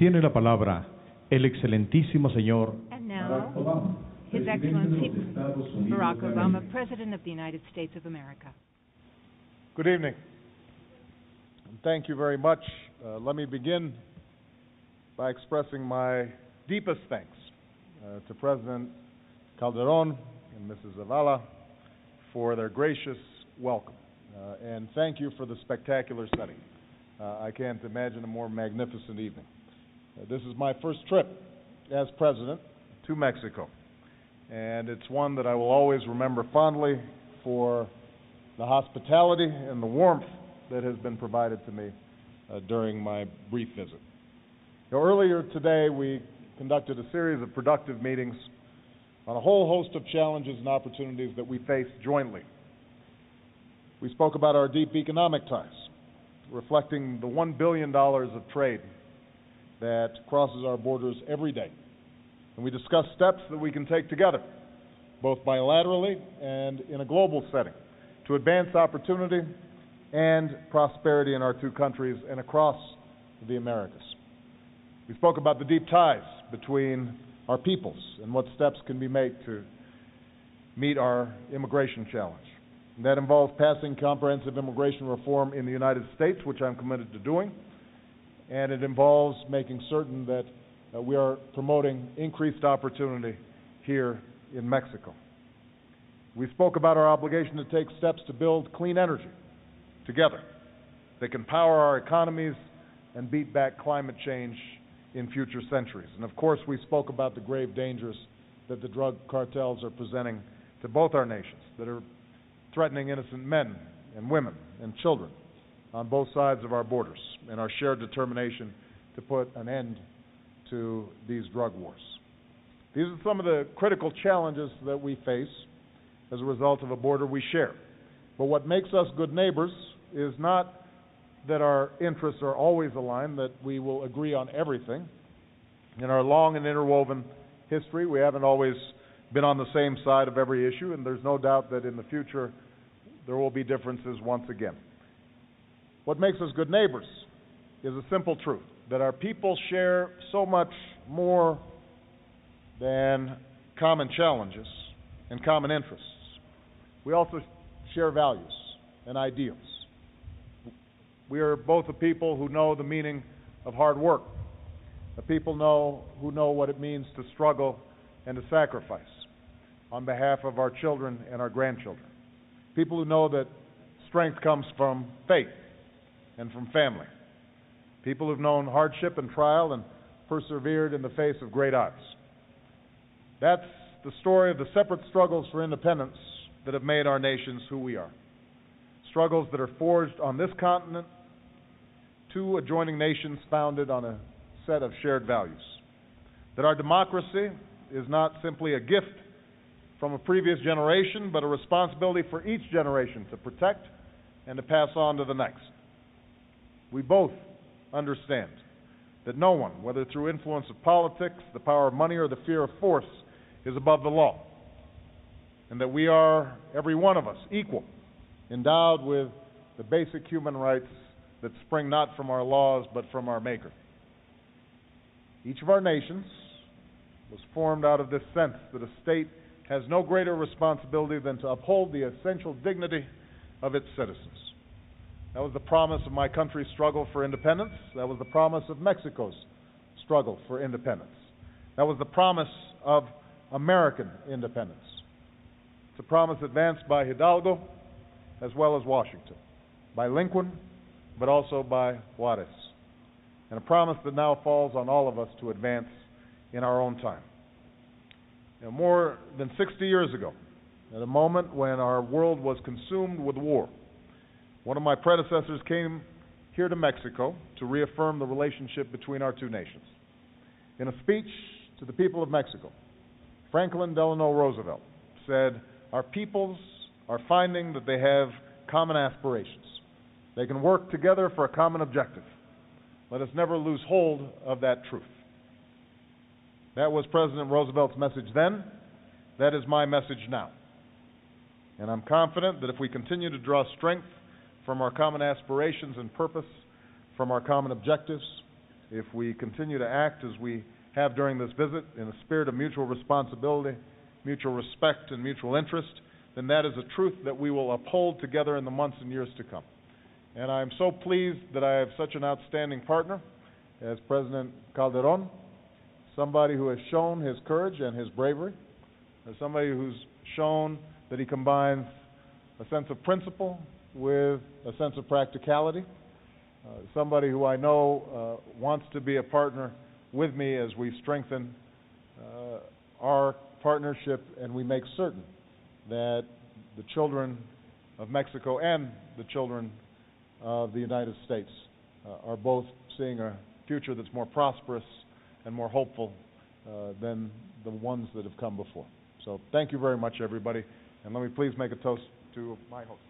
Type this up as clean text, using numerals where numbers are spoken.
Tiene la palabra el excelentísimo señor And now, His Excellency Barack Obama, President of the United States of America. Good evening, and thank you very much. Let me begin by expressing my deepest thanks to President Calderón and Mrs. Zavala for their gracious welcome, and thank you for the spectacular setting. I can't imagine a more magnificent evening. This is my first trip as President to Mexico, and it's one that I will always remember fondly for the hospitality and the warmth that has been provided to me during my brief visit. Earlier today, we conducted a series of productive meetings on a whole host of challenges and opportunities that we face jointly. We spoke about our deep economic ties, reflecting the $1 billion of trade that crosses our borders every day. And we discussed steps that we can take together, both bilaterally and in a global setting, to advance opportunity and prosperity in our two countries and across the Americas. We spoke about the deep ties between our peoples and what steps can be made to meet our immigration challenge. And that involves passing comprehensive immigration reform in the United States, which I'm committed to doing, and it involves making certain that we are promoting increased opportunity here in Mexico. We spoke about our obligation to take steps to build clean energy together that can power our economies and beat back climate change in future centuries. And of course, we spoke about the grave dangers that the drug cartels are presenting to both our nations, that are threatening innocent men and women and children on both sides of our borders, and our shared determination to put an end to these drug wars. These are some of the critical challenges that we face as a result of a border we share. But what makes us good neighbors is not that our interests are always aligned, that we will agree on everything. In our long and interwoven history, we haven't always been on the same side of every issue, and there's no doubt that in the future there will be differences once again. What makes us good neighbors is a simple truth, that our people share so much more than common challenges and common interests. We also share values and ideals. We are both a people who know the meaning of hard work, a people who know what it means to struggle and to sacrifice on behalf of our children and our grandchildren, people who know that strength comes from faith and from family, people who've known hardship and trial and persevered in the face of great odds. That's the story of the separate struggles for independence that have made our nations who we are. Struggles that are forged on this continent, two adjoining nations founded on a set of shared values. That our democracy is not simply a gift from a previous generation, but a responsibility for each generation to protect and to pass on to the next. We both understand that no one, whether through influence of politics, the power of money, or the fear of force, is above the law, and that we are, every one of us, equal, endowed with the basic human rights that spring not from our laws but from our Maker. Each of our nations was formed out of this sense that a state has no greater responsibility than to uphold the essential dignity of its citizens. That was the promise of my country's struggle for independence. That was the promise of Mexico's struggle for independence. That was the promise of American independence. It's a promise advanced by Hidalgo as well as Washington, by Lincoln, but also by Juarez, and a promise that now falls on all of us to advance in our own time. More than 60 years ago, at a moment when our world was consumed with war, one of my predecessors came here to Mexico to reaffirm the relationship between our two nations. In a speech to the people of Mexico, Franklin Delano Roosevelt said, "Our peoples are finding that they have common aspirations. They can work together for a common objective. Let us never lose hold of that truth." That was President Roosevelt's message then. That is my message now. And I'm confident that if we continue to draw strength from our common aspirations and purpose, from our common objectives, if we continue to act as we have during this visit in a spirit of mutual responsibility, mutual respect, and mutual interest, then that is a truth that we will uphold together in the months and years to come. And I'm so pleased that I have such an outstanding partner as President Calderón, somebody who has shown his courage and his bravery, as somebody who's shown that he combines a sense of principle with a sense of practicality, somebody who I know wants to be a partner with me as we strengthen our partnership and we make certain that the children of Mexico and the children of the United States are both seeing a future that's more prosperous and more hopeful than the ones that have come before. So thank you very much, everybody, and let me please make a toast to my host.